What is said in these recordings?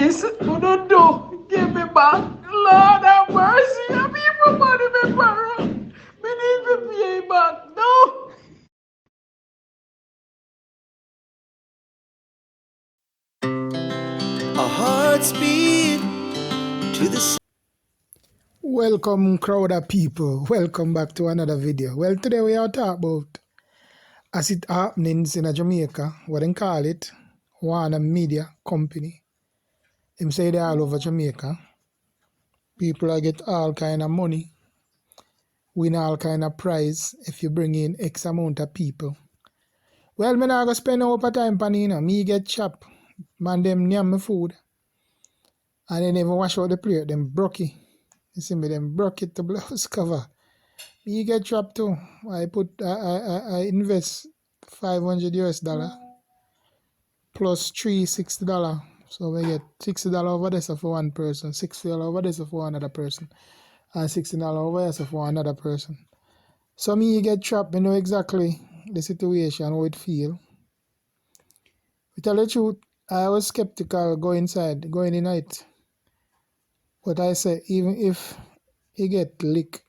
this, who don't do, give me back. Lord have mercy, I people money me borrow. Me need to pay back, no. Our hearts beat to the... Welcome, crowd of people. Welcome back to another video. Well, today we are talking about as it happenings in Jamaica, what they call it, one media company. Them say they all over Jamaica. People are get all kind of money, win all kind of prize if you bring in X amount of people. Well, me not gonna spend no time on it. Me get chop. Man, them yam me food. And they never wash out the plate. Them broke it. You see me, them broke it to blouse cover. Me get trapped too. I invest $500 plus $360. So we get $60 over there for one person, $60 over there for another person, and $60 over there for another person. So me get trapped, I know exactly the situation, how it feel. To tell the truth, I was skeptical going in it. But I say even if you get licked,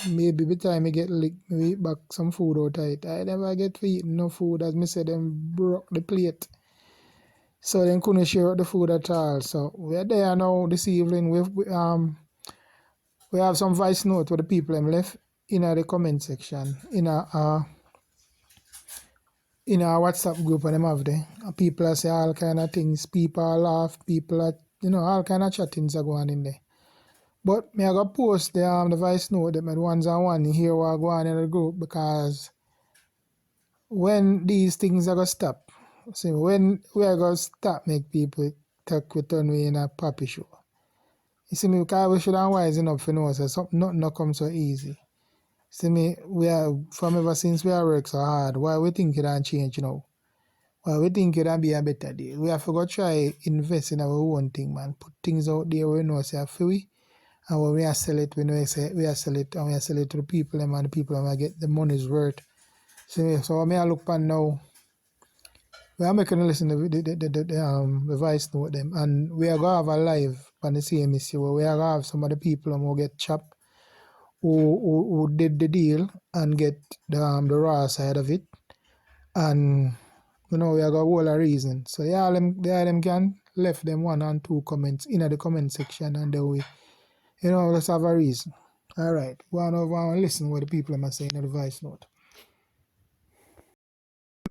maybe by the time I get licked, maybe eat back some food out of it. I never get to eat no food, as me said, them broke the plate. So they couldn't share the food at all. So we're there now this evening. We have some voice note for the people them left in the comment section. In our WhatsApp group and them have there. People are say all kind of things. People are laugh. People are, all kind of chattings are going in there. But me I go post the voice note that my ones and one here will go on in the group, because when these things are gonna stop, so when we are gonna stop make people take return we in a puppy show. You see me, because we should have wise enough to know so something not come so easy. See me, we are from ever since we are work so hard, why we think it and change now? Why we think it and be a better day? We have to go try invest in our own thing, man. Put things out there we know say for we. And when we are sell it, we know say we are sell it and we are sell it to the people and the people and get the money's worth. So when I look on now, we are making a listen to the voice note them, and we are gonna have a live on the CMC where we are gonna have some of the people who get chopped who did the deal and get the raw side of it. And we are gonna hold a reason. So them can left them 1 and 2 comments in the comment section, and then we let's have a reason. All right, go on over and listen what the people are saying in the voice note.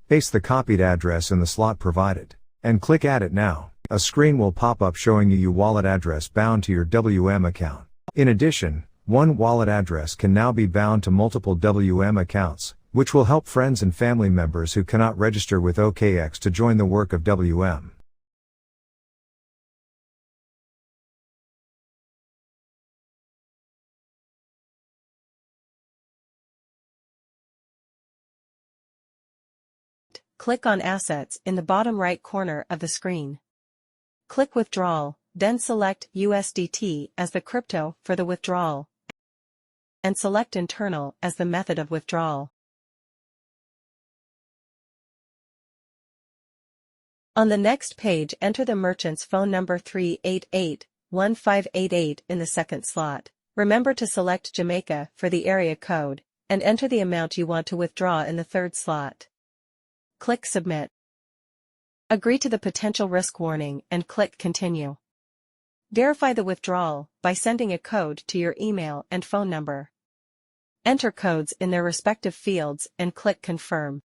Paste the copied address in the slot provided, and click Add it now. A screen will pop up showing you your wallet address bound to your WM account. In addition, one wallet address can now be bound to multiple WM accounts, which will help friends and family members who cannot register with OKX to join the work of WM. Click on Assets in the bottom right corner of the screen. Click Withdrawal, then select USDT as the crypto for the withdrawal, and select Internal as the method of withdrawal. On the next page, enter the merchant's phone number 388-1588 in the second slot. Remember to select Jamaica for the area code, and enter the amount you want to withdraw in the third slot. Click Submit. Agree to the potential risk warning and click Continue. Verify the withdrawal by sending a code to your email and phone number. Enter codes in their respective fields and click Confirm.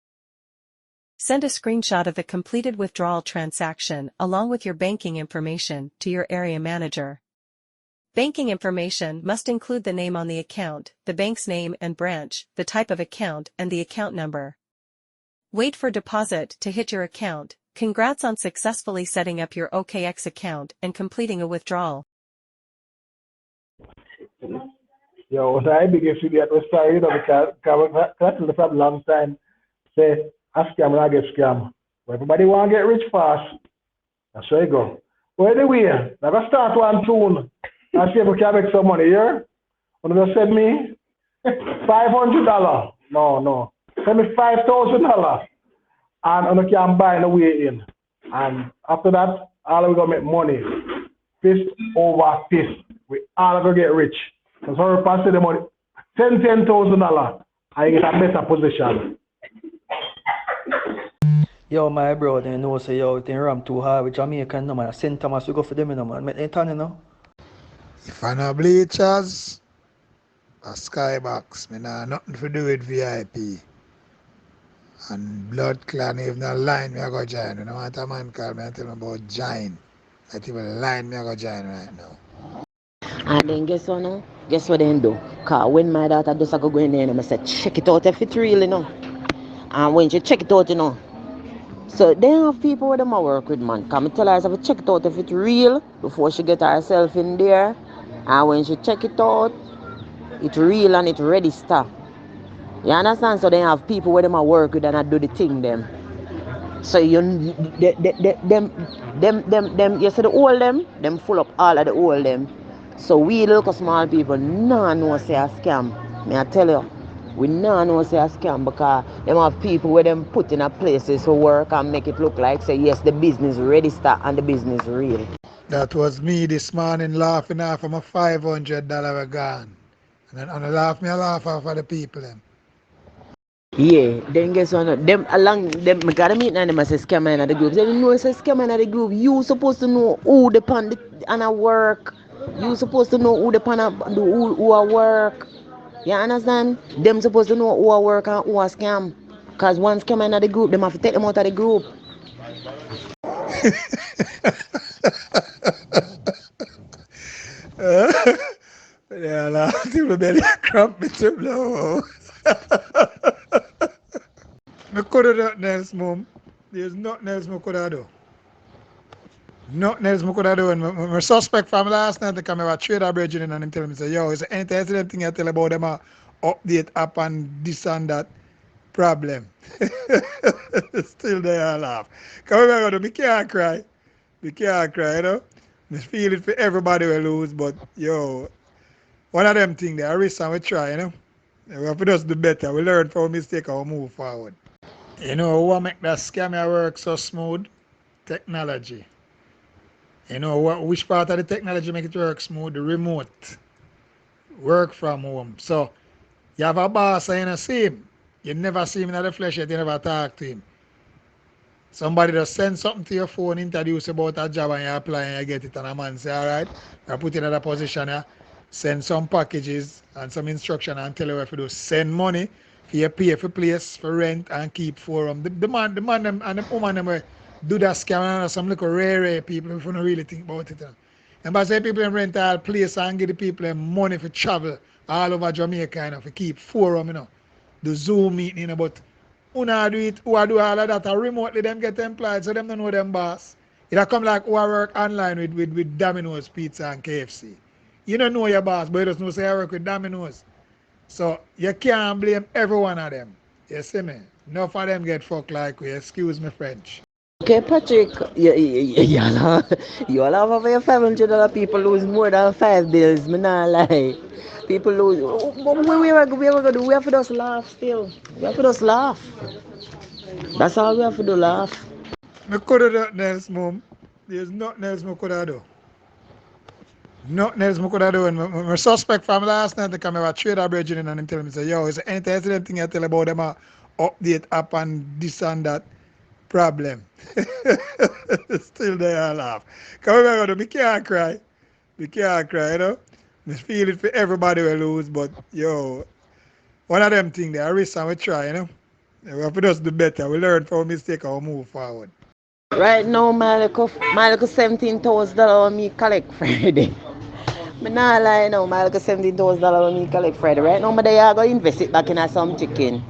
Send a screenshot of the completed withdrawal transaction along with your banking information to your area manager. Banking information must include the name on the account, the bank's name and branch, the type of account, and the account number. Wait for deposit to hit your account. Congrats on successfully setting up your OKX account and completing a withdrawal. Yo, so I begin to get sorry, because that's for a long time. Say, a scam and I get scam. But everybody want to get rich fast. That's where you go. But anyway, now I start one tune. I see if we can make some money here. When they send me $500. No. Send me $5,000. And I can buy the way in. And after that, all we gonna make money. Fist over fist. We all gonna get rich. So sorry, pass the money. Send $10,000. I get a better position. Yo, my bro, they know say yo, they ram too hard with Jamaican no man. St. Thomas we go for them, you know, man. Make them turn, you know. If I know bleachers, a skybox, me nah nothing to do with VIP. And blood clan, even a line me I go join. You know what a man call me and tell me about join. That even a line me I go join right now. And then guess what now? Guess what they do? Cause when my daughter just go in there and I say check it out if it's real, you know. And when she check it out, you know. So they have people with them I work with, man. Come tell her to check it out if it's real before she get herself in there. And when she check it out, it's real and it's register. You understand? So they have people with them I work with and I do the thing them. So you them you see the old them full up all of the old them. So we local small people nah know say a scam. Me I tell you. We nah know say a scam because them have people where them put in a places to work and make it look like say yes the business register and the business real. That was me this morning laughing off of my $500 gone. And then on the laugh, me I laugh off of the people them. Yeah, then guess what? Them along them I gotta meet them as a scammer in the group. They know it's a scammer in the group. You supposed to know who the pan and a work. You supposed to know who the pan who a work. You understand? Them supposed to know who a work and who a scam. Cause one scammer in the group, them have to take them out of the group. Yeah, laugh till my belly cramp me to blow. I could have done nothing else, Mom. There's nothing else I could have done. Nothing else I could have done. My suspect from last night, they come over trader bridging and him tell me, say, yo, is there anything else thing I tell about them update app and this and that problem? Still there I laugh. Come over, we can't cry. We can't cry, you know. I feel it for everybody we lose, but yo, one of them things there, I risk and we try, you know. We have to just do better. We learn from our mistake and we move forward. You know what make that scammer work so smooth? Technology. You know which part of the technology make it work smooth? The remote. Work from home. So you have a boss and you don't see him. You never see him in the flesh yet, you never talk to him. Somebody just send something to your phone, introduce about a job and you apply and you get it and a man say, alright, I put in another position here, send some packages and some instruction and tell you what to do. Send money for you pay for place, for rent and keep forum. The man them and the woman them will do that scam and some little rare people if you don't really think about it. And by say people rent all place and give the people money for travel all over Jamaica, you know, for keep forum, you know. The Zoom meeting, you know, but who do it, who do all of that, and remotely them get employed, so them don't know them boss. It come like who work online with Domino's Pizza and KFC. You don't know your boss, but you just know say I work with Domino's. So you can't blame every one of them. You see me? Enough of them get fucked like we, excuse me French. Okay, Patrick, you all have your $500 people lose more than 5 bills, me not lie. People lose. But we ever gonna do? We have to just laugh still. We have to just laugh. That's all we have to do, laugh. I could have done nothing else, Mom. There's nothing else I could have done. Nothing else I could have done. My suspect from last night, they come over trader bridging and him tell me, say, yo, is there anything else thing I tell about them update app and this and that problem? Still there I laugh. Come over, we can't cry. We can't cry, you know. I feel it for everybody we lose, but yo, one of them things there, I risk and we try, you know. We have to just do better. We learn from our mistake and we move forward. Right now, my little $17,000 me collect Friday. Me not lie now, my little $17,000 me collect Friday. Right now, I go invest it back in some chicken.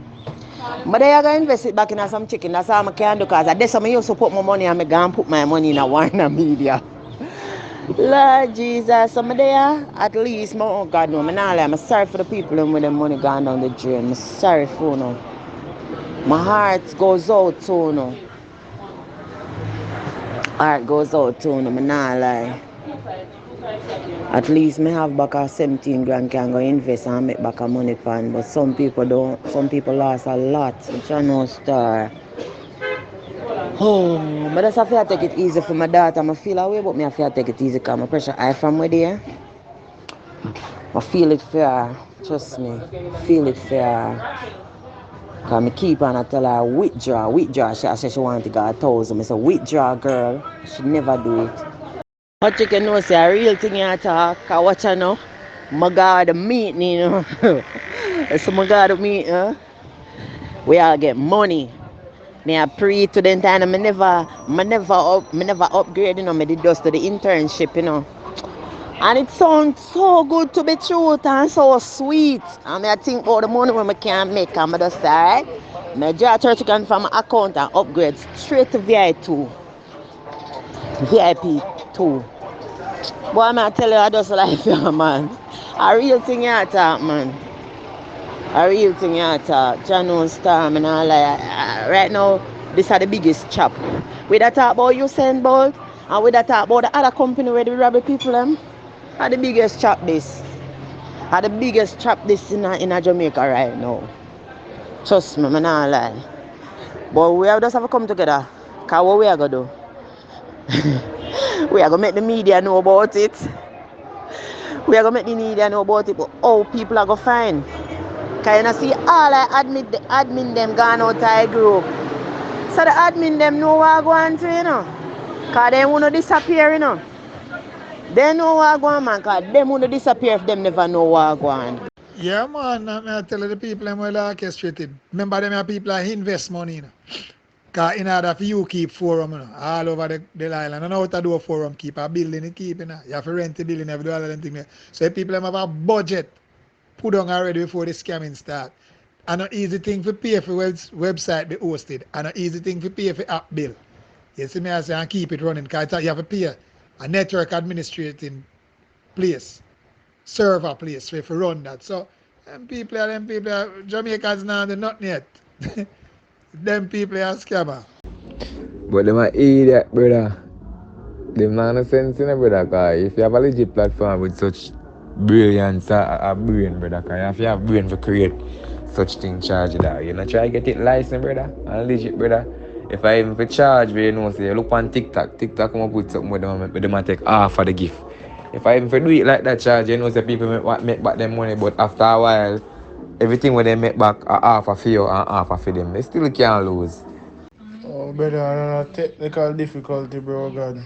But I go invest it back in some chicken. That's all I can do because that's how I used to put my money and I go and put my money in a Warner Media. Lord Jesus, some there at least, oh God no, I'm not lie. I'm sorry for the people with their money gone down the drain. I'm sorry for no. My heart goes out to no. Heart goes out to no, I'm not lie. At least me have back a 17 grand can go invest and make back a money pan. But some people don't, some people lost a lot. It's a no star. Oh, but that's have to take it easy for my daughter. I feel away, but me have to take it easy because my pressure high from where there. I feel it for her. Trust me. Feel it for her. Because I keep on I tell her withdraw, withdraw. She said she wanted to go 1,000. I said withdraw, girl. She never do it. But you can know say a real thing you talk. Cause watch her now. My God, the meeting, you know. So my God, the meeting. We all get money. Me I pre to the time. I never upgrade, you know. Me did just to the internship, you know. And it sounds so good to be true and so sweet. And I think about the money when I can make and I just say, alright, I draw 30 grand from my account and upgrade straight to VIP2. VIP2. Boy, I tell you, I just like you, man. A real thing you talk, man. A real thing you talk. John Star, man, I like. Right now, this are the biggest chop. We that talk about Usain Bolt and we that talk about the other company where they rob people, them. Are the biggest chop this. Are the biggest chop this in a Jamaica right now. Trust me, I'm not lie. But we have just have to come together. Because what we are going to do? We are going to make the media know about it. We are going to make the media know about it. But how people are going to find? Because you see all I admit, the admin them gone out of the group. So the admin them know what going to, you know. Because they want to disappear, you know. They know what going on, man. Because they want to disappear if them never know what going on. Yeah, man, I tell you the people them well orchestrated. Remember them people that invest money, you know. Because in order for you keep forum, you know, all over the island. I know how to do a forum, keep a building, you keep, you know. You have to rent the building, you have to do all of them things. So if people them have a budget, put on already before the scamming start. And an easy thing for pay for website be hosted. And an easy thing for pay for app bill. You see me I say and keep it running. Because you have to pay a network administrating place, server place so if you run that. So them people Jamaicans now they're not yet. Them people are scammer. But them are idiot, brother. Them not no sense in it, brother. Cause if you have a legit platform with such brilliance, a brain, brother. Cause if you have brain to create such thing, charge that. You know, try to get it licensed, brother. And legit, brother. If I even for charge, you know, say, look on TikTok come up with something with them take half of the gift. If I even for do it like that, charge, you know, say people make back them money, but after a while, everything when they make back a half of you and half of them, they still can't lose. Oh, brother, I don't know technical difficulty, bro, God.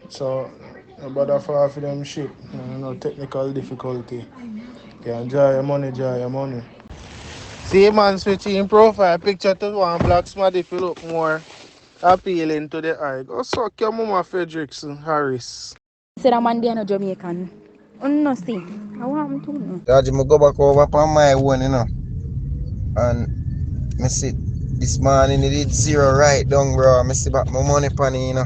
So, no bother for them shit. No technical difficulty. Yeah, enjoy your money, enjoy your money. See, man, switching profile picture to one black smart if you look more appealing to the eye. Go suck your mama Fredrickson Harris. Say that man there no Jamaican. No see. I want him to know. Yeah, I go back over upon my one, you know. And I see this morning it did zero right down, bro. I see back my money pan, you know.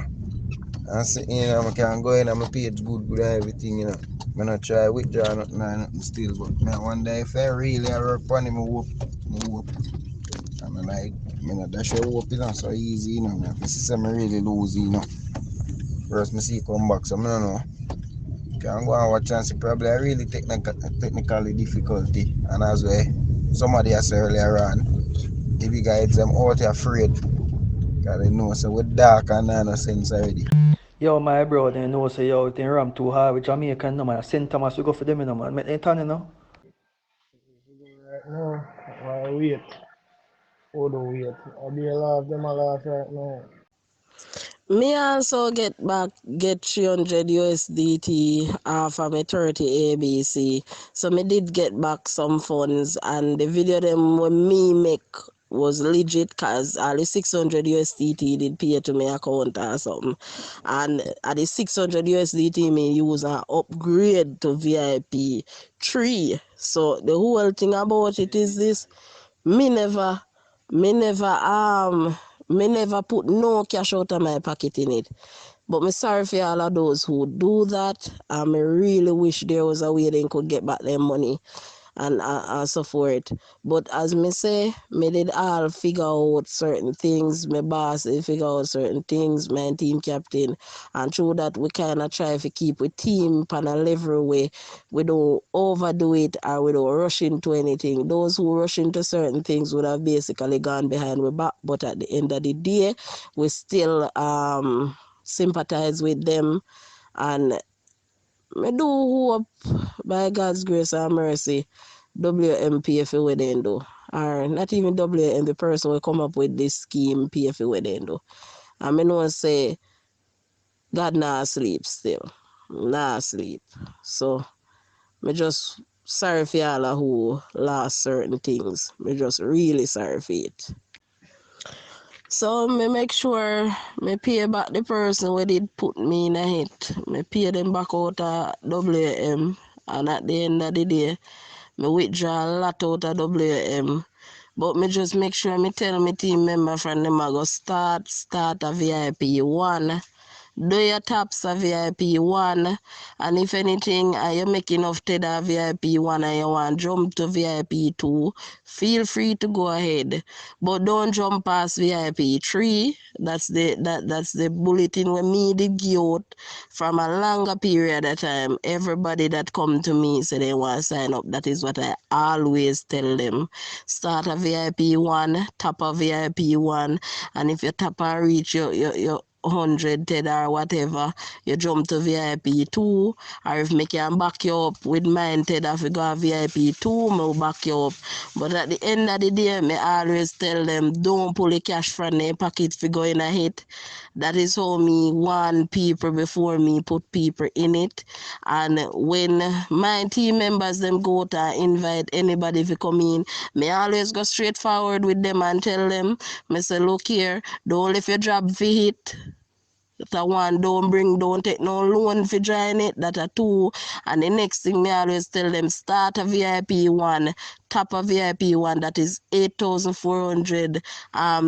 And see, you know, I can go in and my page good and everything, you know. I'm not try withdraw nothing still, but man, one day if I really work on it, I hope. And I'm like, I dash your hope, you know, so easy, you know. I see some really lose, you know. First, I see come back, so I don't know. Can go and watch and see probably a really technically difficulty. And as well, somebody has earlier on, if you guys them out afraid, because they know so we're dark and no sense already. Yo, my bro, they know say yo, they ram too hard with Jamaican, no man. St. Thomas, we go for them, no man. Make them turn, you know. Right now, I wait. Hold on, wait. I'll be alive, them alive right now. Me also get 300 USDT from a 30 ABC. So me did get back some funds and the video them when me make was legit cause all the 600 USDT did pay to my account or something. And at the 600 USDT me use an upgrade to VIP 3. So the whole thing about it is this, me never put no cash out of my pocket in it. But me sorry for all of those who do that. And I really wish there was a way they could get back their money. and so forth. But as me say, me did all figure out certain things. My boss did figure out certain things, my team captain. And through that, we kind of try to keep a team on a level way. We don't overdo it or we don't rush into anything. Those who rush into certain things would have basically gone behind our back. But at the end of the day, we still sympathize with them. And me do hope, by God's grace and mercy, WM pay for what they do. Or not even WM, the person will come up with this scheme pay for what they do. And I know say God not sleep still. Not sleep. So me just sorry for all who lost certain things. Me just really sorry for it. So me make sure me pay back the person who did put me in a hit. Me pay them back out of WM. And at the end of the day, me withdraw a lot out of WM. But me just make sure me tell me team member from them I go start a VIP one. Do your taps a VIP one, and if anything, you make enough to the VIP one and you want jump to VIP two, feel free to go ahead. But don't jump past VIP three. That's the bulletin when me did give out from a longer period of time. Everybody that come to me say they want to sign up. That is what I always tell them. Start a VIP one, tap a VIP one, and if you tap and reach your 100 TED or whatever, you jump to VIP 2, or if me can back you up with mine TED if you go VIP 2, me will back you up. But at the end of the day, me always tell them, don't pull the cash from their pocket if you go in a hit. That is how me want people before me put people in it. And when my team members them go to invite anybody to come in, me always go straight forward with them and tell them, me say, look here, don't leave your job for hit. That one, don't take no loan for join it. That a two. And the next thing me always tell them, start a VIP one, tap a VIP one that is 8,400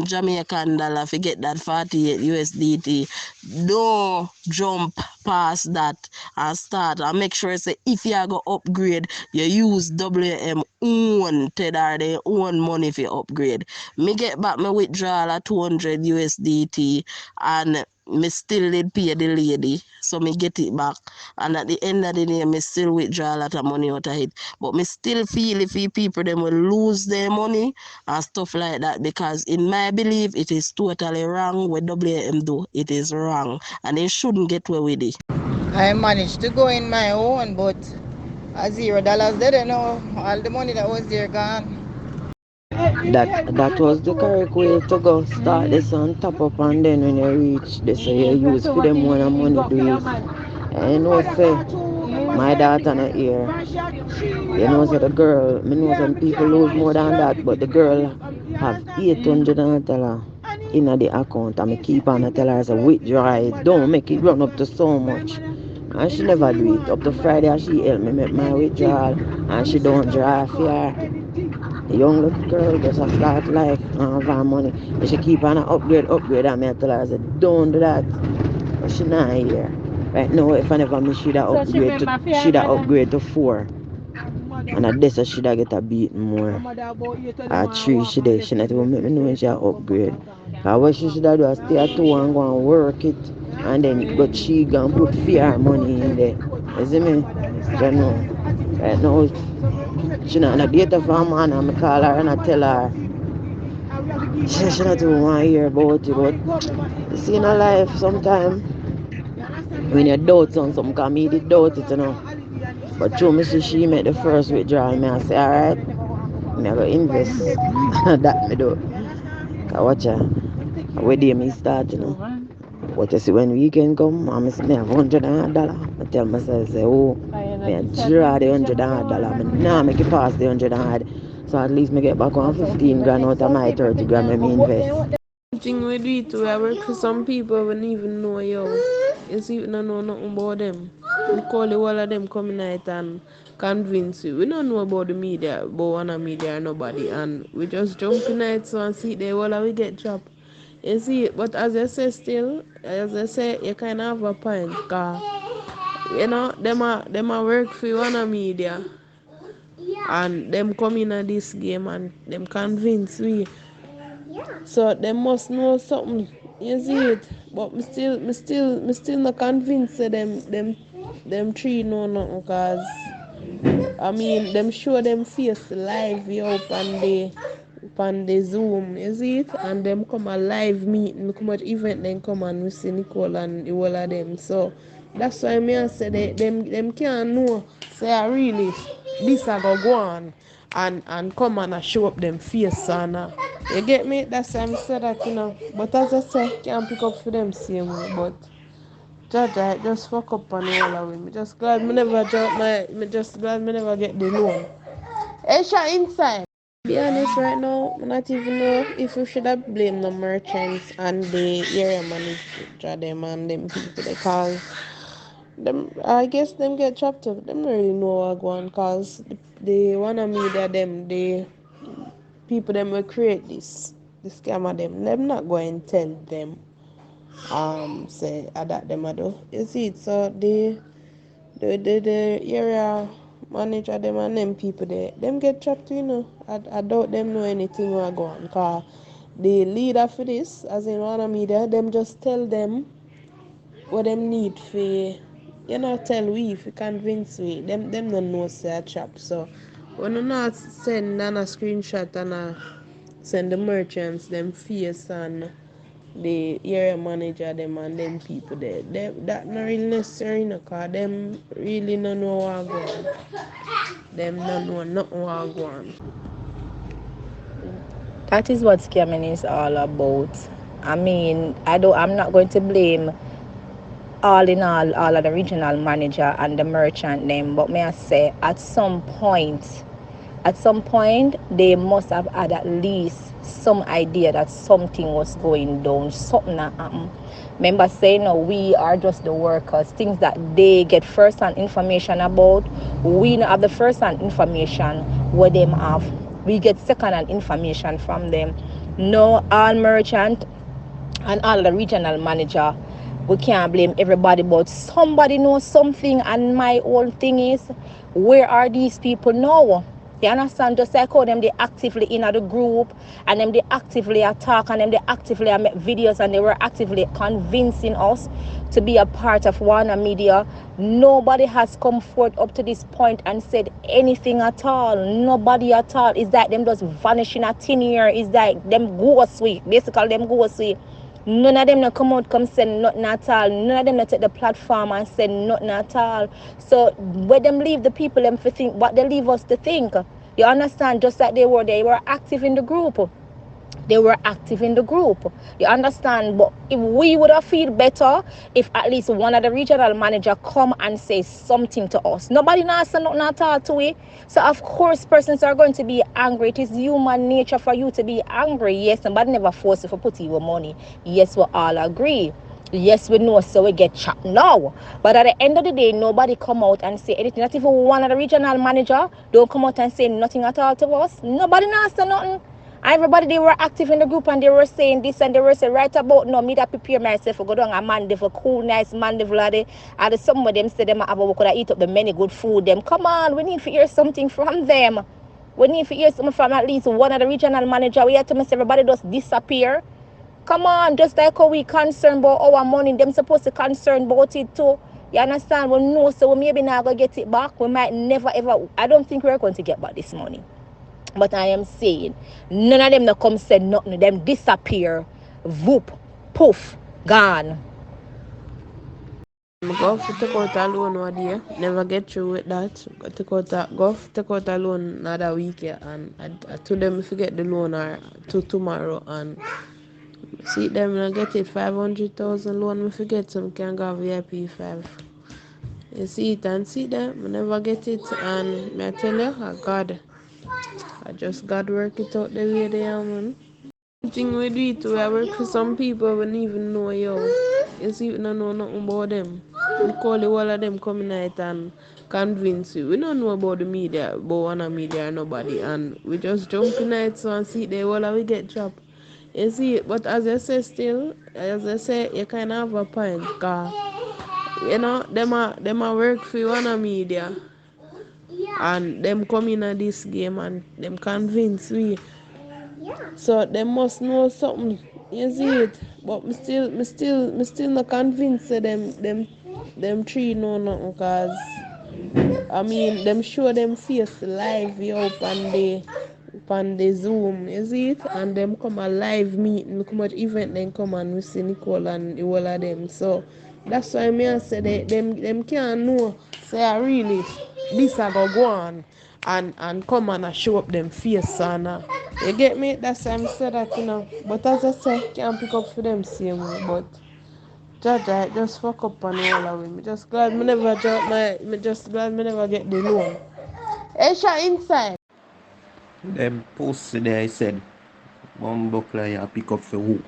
Jamaican dollar to get that 48 USDT. Don't jump past that and start and make sure say if you go upgrade, you use WM own TED or their own money for upgrade. Me get back my withdrawal at 200 USDT and me still did pay the lady, so me get it back. And at the end of the day, me still withdraw a lot of money out of it. But me still feel if people them will lose their money and stuff like that, because in my belief, it is totally wrong what WM do. It is wrong, and they shouldn't get away with it. I managed to go in my own, but $0 there, you know. All the money that was there gone. That was the correct way to go. Start this on top up, and then when you reach this, you use for them one and money do it. I know say my daughter not here. You know say the girl, me know some people lose more than that, but the girl have $800 in the account, and me keep on tell her say withdraw it, don't make it run up to so much. And she never do it. Up to Friday she help me make my withdrawal, and she don't draw for her. The young little girl just a start life and have her money. And she keep on a upgrade, and me tell her, I said, don't do that. But she not here. Right now, if I never miss, she'd upgrade to 4. And at this, she'd get a beat more. At 3, she not even make me know when she upgrade. Because what she should do is stay at 2 and go and work it. And then but she gonna put fear money in there. You see me? You know. Right now, she not a data for a man, and I call her and I tell her. She not even want to hear about it, but you see in her life sometimes when you doubt something, come me did doubt it, you know. But through me see she make the first withdrawal, me I say, alright, me I go invest. That me do. Cause watch her, where day me start, you know. But you see when weekend come, I say me have $100. I tell myself, say, oh, me I draw the $100. Me nah make it pass the 100. So at least me get back on 15 grand out of my 30 grand me invest. Thing we do it, we work for some people we don't even know you. You see, we don't know nothing about them. We call the all of them come night and convince you. We don't know about the media, about one of media or nobody, and we just jump in night so and see the all we get dropped. You see, but as I say still, as I say, you kind of have a point, cause you know, them a work for one of media. and them come in at this game and them convince we. So they must know something. You see it, but me still not convinced that them three know nothing, cause I mean them show them face live up on the Zoom, you see it, and them come a live meeting, come at event, then come and we see Nicole and the whole of them. So that's why me I say them can't know say I really this I go on and come and I show up them face and you get me? That's why I say that, But as I say, can't pick up for them same way. But judge, I just fuck up on all of it. Me just glad me never get the loan. Esha inside. Be honest right now, I not even know if we should have blamed the merchants and the area manager them and them people because them I guess them get chopped up. Them don't really know what going cause the one of me that the people them will create the scammer them not going to tell them say that them a do. You see it, so the area manager them and them people there, them get trapped, I doubt them know anything what go on. Cause the leader for this, as in one of media, them just tell them what them need for, tell we if we convince we. Them don't know say a trap. So when you not send a screenshot and send the merchants them face and the area manager them and them people there. That not really necessary, cause them really no know what go on. Them no know nothing what go on. That is what scamming is all about. I mean, I'm not going to blame all in all of the regional manager and the merchant name, but may I say at some point they must have had at least some idea that something was going down, something that happened. Remember saying, no, we are just the workers, things that they get first-hand information about, we not have the first-hand information what them have. We get second-hand information from them. No, all merchant and all the regional manager, we can't blame everybody, but somebody knows something. And my whole thing is, where are these people now? You understand? Just like how them they actively in the group and them they actively attack and them they actively make videos and they were actively convincing us to be a part of Warner Media. Nobody has come forth up to this point and said anything at all. Nobody at all. It's like them just vanishing a thin air. It's like them ghost way. Basically them ghost way. None of them not come out come say nothing at all. None of them not take the platform and say nothing at all. So where them leave the people them to think what they leave us to think. You understand? Just like they were active in the group. They were active in the group. You understand? But if we would have feel better if at least one of the regional manager come and say something to us. Nobody not say nothing at all to it. So of course persons are going to be angry. It is human nature for you to be angry. Yes, somebody never force you for put your money. Yes, we all agree. Yes, we know, so we get chopped now. But at the end of the day, nobody come out and say anything. Not even one of the regional manager don't come out and say nothing at all to us. Nobody not say nothing. Everybody, they were active in the group and they were saying this and they were saying right about now, me that prepare myself for go down a man for cool, nice man devil. And some of them said them have we could eat up the many good food. Them come on, we need to hear something from them. We need to hear something from at least one of the regional manager. We have to miss everybody just disappear. Come on, just like how we concerned about our money, them supposed to concern about it too. You understand? We know, so we maybe not going to get it back. We might never ever, I don't think we're going to get back this money. But I am saying, none of them no come say nothing. Them disappear. Whoop, poof, gone. Go for take out a loan one day. Never get through with that. Take out a loan another week, yeah, and I told them if you get the loan or to tomorrow and see them and get it 500,000 loan. If you get some can go VIP 5. You see it and see them. I never get it and me I tell you, I just God work it out the way they are, man. Thing we do it, we work for some people we don't even know yo. You see, we don't know nothing about them. We call the whole of them coming out and convince you. We don't know about the media, about one media or nobody, and we just jump in it so and see the whole of we get trapped. You see, but as I say, you kind of have a point, cause them a work for one media. And them come in at this game and them convince we. So they must know something. You see it. But me still not convinced that them three know nothing, cause I mean them show them face live up on the Zoom, you see it? And them come a live meeting, look how much event then come and we see Nicole and the whole of them. So that's why me I say them can't know say I really this I go on and come and I show up them face and you get me? That's why I'm say that, you know. But as I say, can't pick up for them same way. But Jaja just fuck up on all of them. Me just glad me never me just glad me never get the loan. Esha inside. Them posts there I said, Mumbuckler you pick up for who?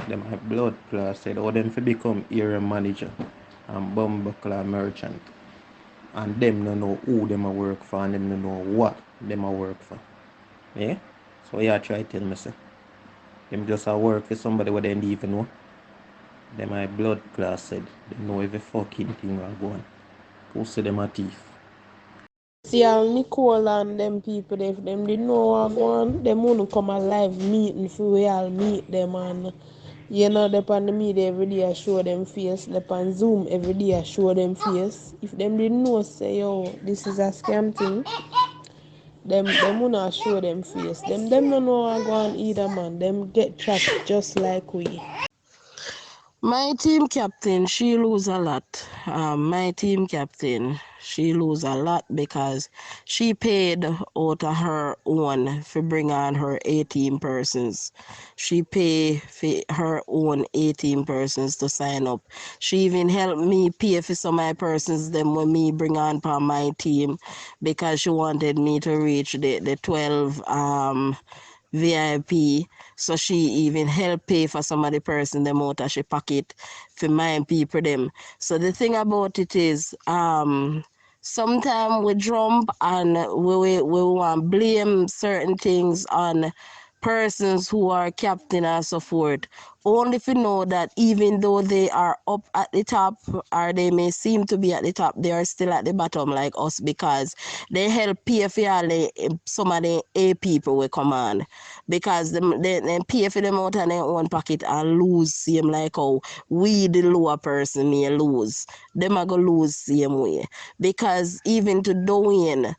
Them have blood class said, oh them for become area manager and Bumbuckler merchant. And them no know who them a work for and them no know what them a work for. Yeah? So yeah, try tell me say. Them just a work for somebody where they don't even know. Them my blood class said, they know every fucking thing will go on. Post them a thief. See all Nicole and them people, if them didn't know what going, them wouldn't come a live meeting for we all meet them and you know they on the media every day I show them face, they on Zoom every day I show them face. If them didn't know say yo, this is a scam thing, them would not show them face. Them don't know what go on either man. Them get trapped just like we. My team captain, she lose a lot. My team captain, she lose a lot because she paid out of her own for bring on her 18 persons. She pay for her own 18 persons to sign up. She even helped me pay for some of my persons them when me bring on for my team because she wanted me to reach the 12 VIP. So she even helped pay for some of the person them out of she pocket for my people them. So the thing about it is sometimes we jump and we want blame certain things on persons who are captain and so forth. Only if you know that even though they are up at the top or they may seem to be at the top, they are still at the bottom like us because they help pay for all some of the A people we come on. Because they pay for them out of their own pocket and lose same like how we the lower person may lose. Them are gonna lose same way. Because even to Dwayne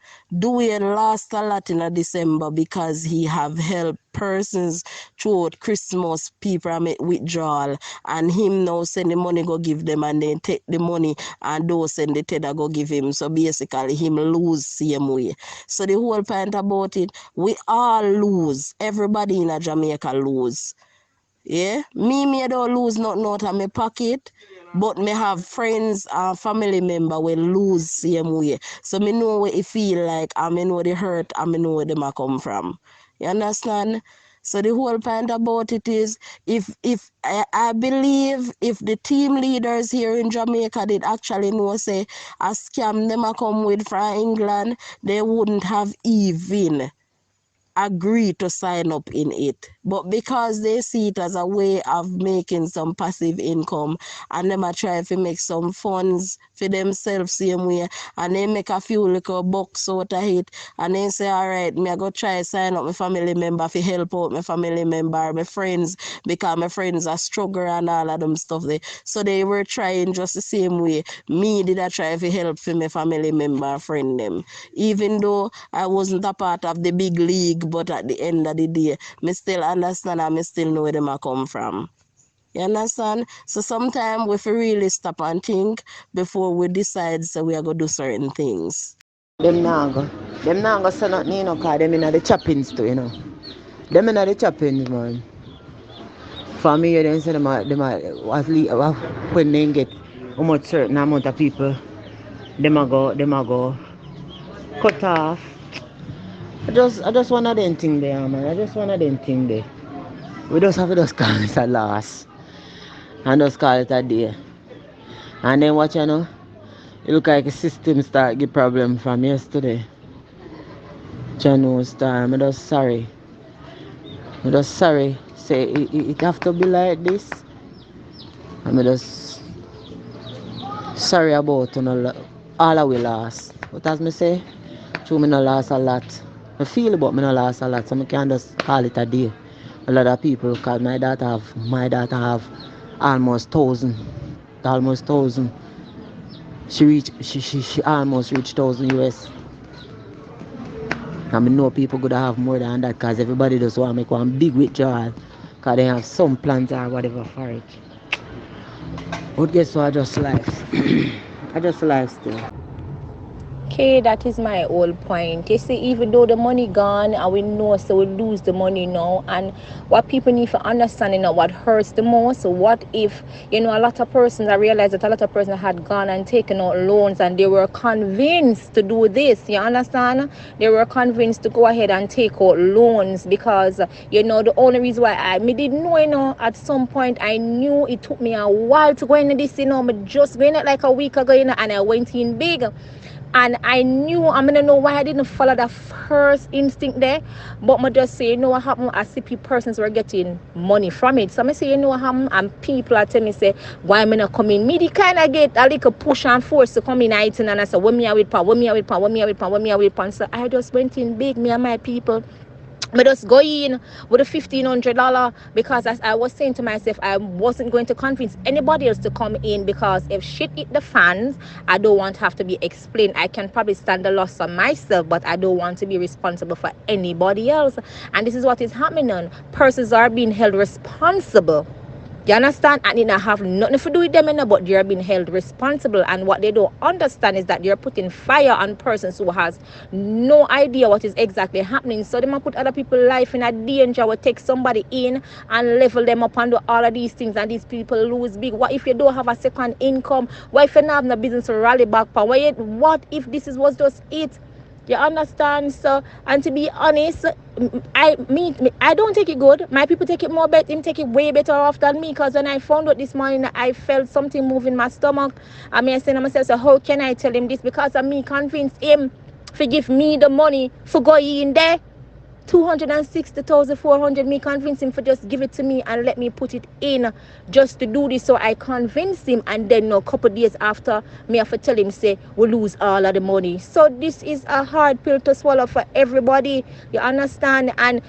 lost a lot in a December because he have helped persons throughout Christmas, people are make withdrawal and him now send the money go give them and then take the money and those send the tether go give him. So basically him lose same way. So the whole point about it, we all lose. Everybody in a Jamaica lose. Yeah, me don't lose nothing out of my pocket, but me have friends and family member will lose same way. So me know what it feel like and me know the hurt and me know where them a come from. You understand? So the whole point about it is if I believe if the team leaders here in Jamaica did actually know say a scam them a come with from England, they wouldn't have even agree to sign up in it. But because they see it as a way of making some passive income and them are trying to make some funds for themselves same way and they make a few little bucks out of it and they say, all right, me I go try sign up my family member to help out my family member, my friends, because my friends are struggling and all of them stuff there. So they were trying just the same way. Me did I try to help for my family member friend them. Even though I wasn't a part of the big league, but at the end of the day, me still understand and me still know where them a come from. You understand? So sometimes we feel really stop and think before we decide so we are going to do certain things. Them now go say nothing, you know, cause them in the choppings too, you know. Them in the choppings, man. For me, they say them at least when they get how much certain amount of people, them a go cut off. I just one of them thing there, man. I just one of them thing there. We just have to just call it a loss. And just call it a day. And then watch you know, it look like the system start get problem from yesterday. Janu's time. I'm just sorry. Say it have to be like this. I'm just sorry about all our loss. What as me say? true, me no lost a lot. I feel but me no lost a lot, so I can just call it a day. A lot of people, cause my daughter have almost 1,000. She almost reached 1,000 US. And I know people could have more than that because everybody just want to make one big withdrawal because they have some plans or whatever for it. But guess what? I just life. I just life still. Okay, that is my whole point. You see, even though the money gone and we know so we lose the money now, and what people need to understand, what hurts the most. So what if, a lot of persons, I realized that a lot of persons had gone and taken out loans and they were convinced to do this. You understand? They were convinced to go ahead and take out loans because, the only reason why I didn't know, at some point I knew it took me a while to go into this, I just went it like a week ago, and I went in big. And I knew, I'm going to know why I didn't follow that first instinct there. But I just say, what happened? I see persons were getting money from it. So I say, what happened? And people are telling me, say, why am I not coming? Me, the kind of get a little push and force to come in. And I said, when me are with pan, when me are with pan, when me are with pan, when me are with pan. So I just went in big, me and my people. I just go in with a $1,500 because as I was saying to myself, I wasn't going to convince anybody else to come in because if shit hit the fans, I don't want to have to be explained. I can probably stand the loss on myself, but I don't want to be responsible for anybody else. And this is what is happening. Persons are being held responsible. You understand? And it not have nothing to do with them, but they're being held responsible. And what they don't understand is that they're putting fire on persons who has no idea what is exactly happening. So they might put other people's life in a danger, will take somebody in and level them up and do all of these things, and these people lose big. What if you don't have a second income? What if you don't have no business to rally back for? What if this was just it? You understand? So, and to be honest, I don't take it good. My people take it more better. Him take it way better off than me. Because when I found out this morning, I felt something move in my stomach. I said to myself, so how can I tell him this? Because of me convinced him to give me the money for going in there. 260,400. Me convince him for just give it to me and let me put it in just to do this. So I convinced him, and then a couple of days after, me have to tell him, say, we lose all of the money. So this is a hard pill to swallow for everybody. You understand? And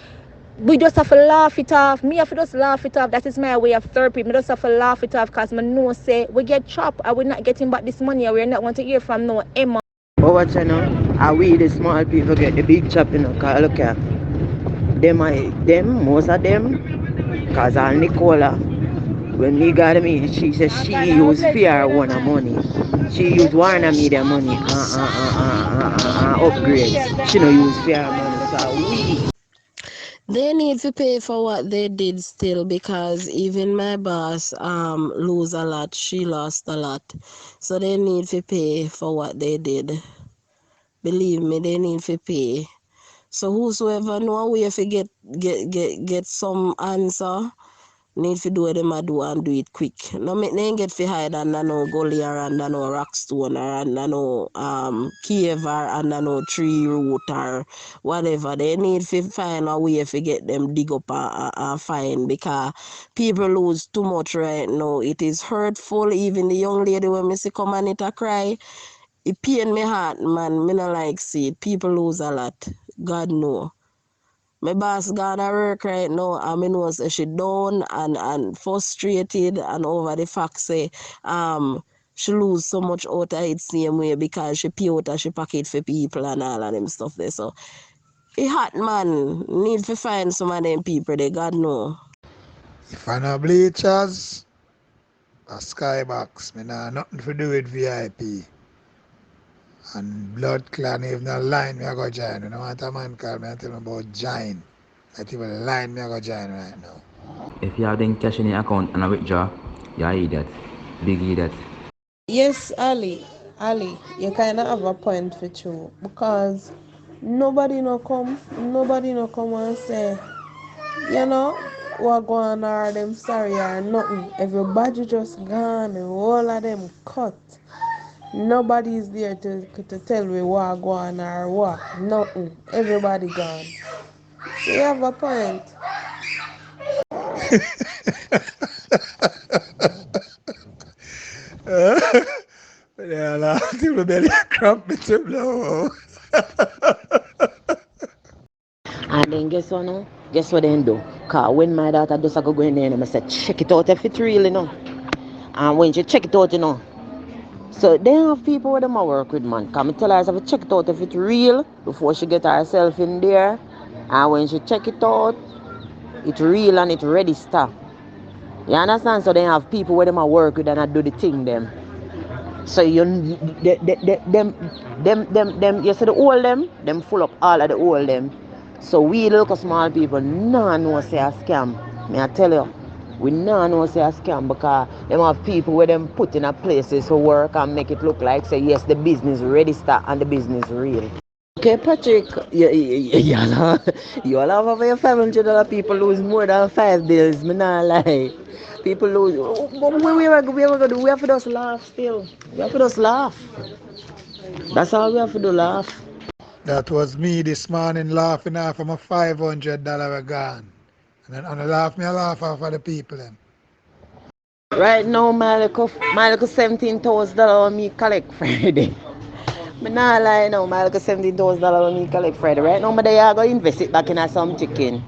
we just have to laugh it off. Me have to just laugh it off. That is my way of therapy. Me just have to laugh it off because I know, say, we get chopped. I will not getting back this money. We're not going to hear from no Emma. But what are we the small people get the big chop, because look at most of them, because all Nicola, when me got me, she said she used fear one of money. She used one of me their money, upgrade. She no use fear money, so we. They need to pay for what they did still, because even my boss lose a lot. She lost a lot. So they need to pay for what they did. Believe me, they need to pay. So whosoever know a way if you get some answer, need to do what them a do and do it quick. No make them get fi hide under no gully or under no rock stone or under no cave or under no tree root or whatever. They need to find a way if you get them dig up and find, because people lose too much right now. It is hurtful. Even the young lady when me see come and it a cry, it pain me heart, man. Me no like see it. People lose a lot. God know. My boss gone to work right now, and I know say she down and frustrated and over the fact say she lose so much out of it same way because she pay out of she pocket for people and all of them stuff there. So it hot, man. Need to find some of them people they God know. If I no bleachers, a skybox, me nah nothing to do with VIP. And blood clan, if no line, me I go join. You know what a man call me and tell me about join. Not even line, me I go join right now. If you have them cash in your account and a withdraw, you're an idiot. Big idiot. Yes, Ali, you kind of have a point for you, because nobody no come and say, what going on, them sorry or nothing. Everybody just gone and all of them cut. Nobody is there to tell me what going on or what. Nothing. Everybody gone. So you have a point. Yeah, la, till my belly cramp me to blow. guess what no? Guess what they do? Cause when my daughter just go in there and I said, check it out if it's real, you know. And when she check it out, you know. So they have people with them I work with, man. Come tell her to check it out if it's real before she get herself in there. And when she check it out, it's real and it's register. You understand? So they have people with them I work with and I do the thing them. So you them you see the old them full up all of the old them. So we local small people nah know say a scam. Me I tell you. We nah know say a scam because them have people where them put in a places for work and make it look like say yes the business register and the business real. Okay, Patrick, you all have over $500 people lose more than 5 bills. Me not lie. People lose. What we ever gonna do? We have to just laugh still. We have to just laugh. That's all we have to do, laugh. That was me this morning laughing off of my $500 gone. And then on the laugh, me I laugh off of the people then. Right now, my little $17,000 me collect Friday. Me not lie now, my little $17,000 me collect Friday. Right now, but they are going to invest it back in some chicken.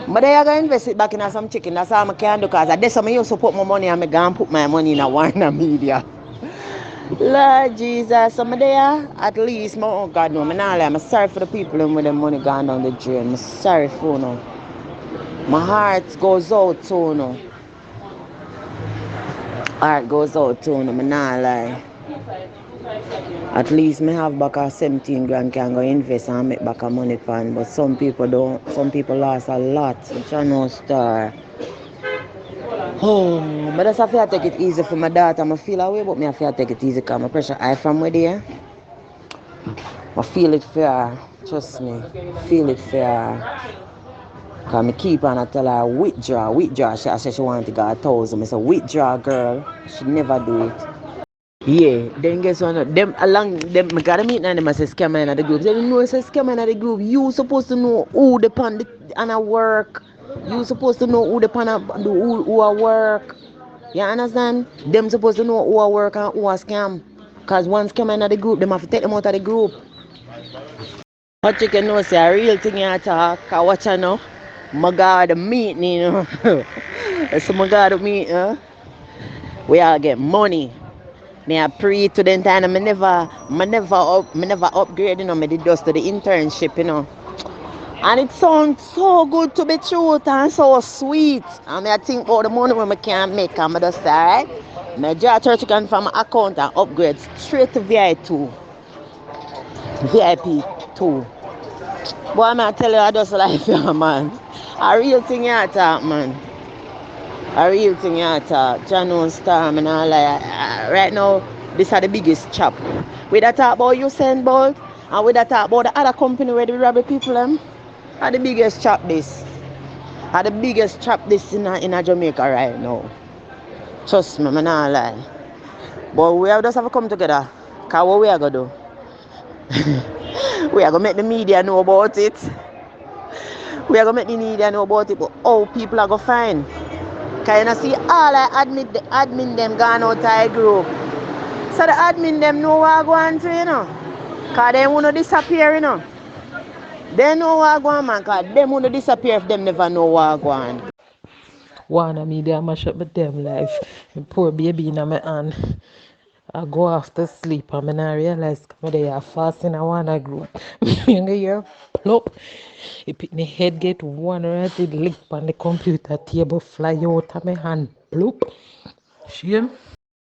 But they are going to invest it back in some chicken. That's all I can do because that's how I used to put my money and I go and put my money in a Warner Media. Lord Jesus, some of there, at least, oh God, no, I'm not lie. I'm sorry for the people with their money gone down the drain. I'm sorry for no. My heart goes out to no. Heart goes out to no, I'm not lie. At least me have back a 17 grand can go invest and make back a money pan. But some people don't. Some people lost a lot. Which I know star. Oh, but that's I feel take it easy for my daughter. I feel away, but me I feel take it easy because my pressure high from where there. I feel it fair. Trust me. Feel it fair. Because I keep on I tell her withdraw. She said she wanted to go 1,000. I said withdraw girl. She never do it. Yeah, then guess what? Them along them I gotta meet them as a scammer in the group. They know it's a scammer in the group. You supposed to know who the pan and a work. You supposed to know who the pan who a work. You understand? Them supposed to know who a work and who a scam. Cause one scammer in the group, them have to take them out of the group. But you can know say a real thing you talk. Cause watch you know. My God meet me, you know. So my God meet, we all get money. Me I pre to the time me never upgrade, you know, me did just to the internship, you know. And it sounds so good to be true and so sweet. And I think about the money when I can make and I just say, alright. Me draw 30 grand from my account and upgrade straight to VIP2. VIP2. Boy, I tell you I just like you, man. A real thing you talk, man. A real thing you talk. Janon Star, man, I lie. Right now, this are the biggest chop. We that talk about Usain Bolt, and we that talk about the other company where they rob the people them. Are the biggest chop this. Are the biggest chop this in a Jamaica right now. Trust me, man, I lie. But we have just have to come together. Cause what we are gonna do? We are gonna make the media know about it. We are gonna make the media know about it, but how people are gonna find. Cause you see all I admit the admin them gone out of the group. So the admin them know what going to, you know. Cause they wanna disappear, you know. They know what going man, cause them wanna disappear if them never know what going. Wanna media mash up my damn life. My poor baby in my hand. I go after sleep and I realize that they are fasting I wanna group. Me and hear plop. It pick my head get one right it lick on the computer table fly out of my hand. Bloop. Shame.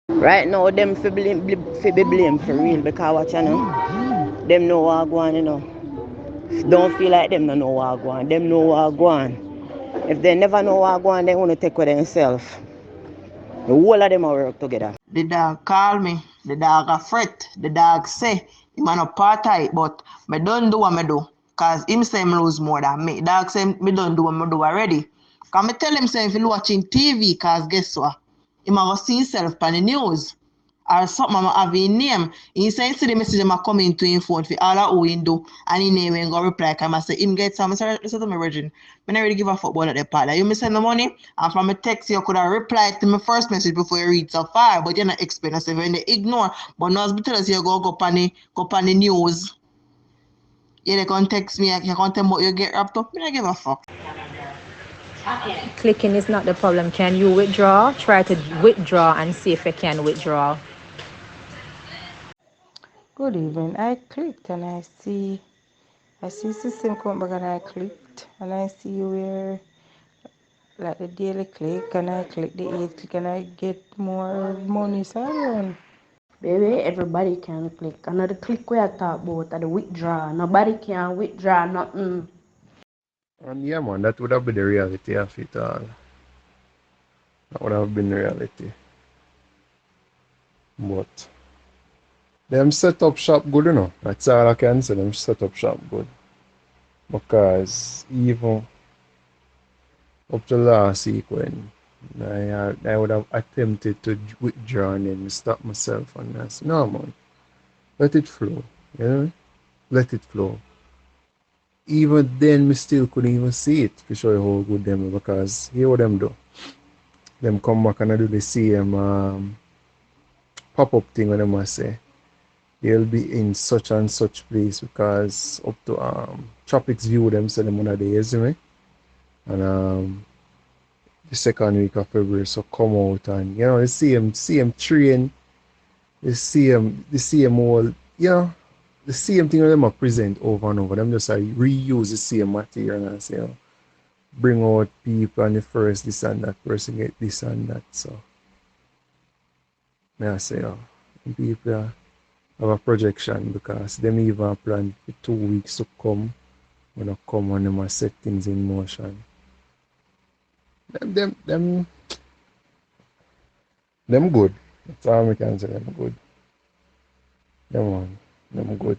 Right now them be blamed for real because what you know. Them know what going, you know. Don't feel like them don't know what going. Them know what going. If they never know what going, they want to take with themselves. The whole of them are work together. The dog call me. The dog a fret. The dog say, him a no part tight, but me don't do what me do. Cause him say him lose more than me. Dog say me don't do what me do already. Cause me tell him say if he watching TV, cause guess what? Him a go see himself on the news. Or something I have in name. He say see the message I come into him phone for all that who he do and he name and go reply. Cause I say him get some. I say listen to me virgin. I never really give a fuck about that part. Like, you me send the money and from a text you could have replied to my first message before you read so far, but you're not explain. I say when they ignore. But now as me tell us you go on the news. Yeah, they can text me, I can tell me what you get wrapped up. I don't give a fuck. Clicking is not the problem. Can you withdraw? Try to withdraw and see if you can withdraw. Good evening. I clicked and I see system come back and I clicked and I see where like the daily click and I click the 8 click and I get more money. So I run. Baby, everybody can click. Another click where I talk about the withdraw. Nobody can withdraw nothing. And yeah, man, that would have been the reality of it all. That would have been the reality. But them set up shop good enough. That's all I can say. Them set up shop good. Because even up to last week when I would have attempted to withdraw and then stop myself and I said, no man, let it flow. You know? Let it flow. Even then me still couldn't even see it to show you how good them are because here what them do. Them come back and I do the same pop-up thing when them I say they'll be in such and such place because up to Tropics View them say them one of the days, you know? And the second week of February so come out and you know the same train, the same whole you know the same thing them are present over and over. Them just reuse the same material and say, bring out people and the first this and that person get this and that. So I say, people have a projection because them even plan for 2 weeks to come when I come and them set things in motion. Them good. That's all I can say. Them good. Them good.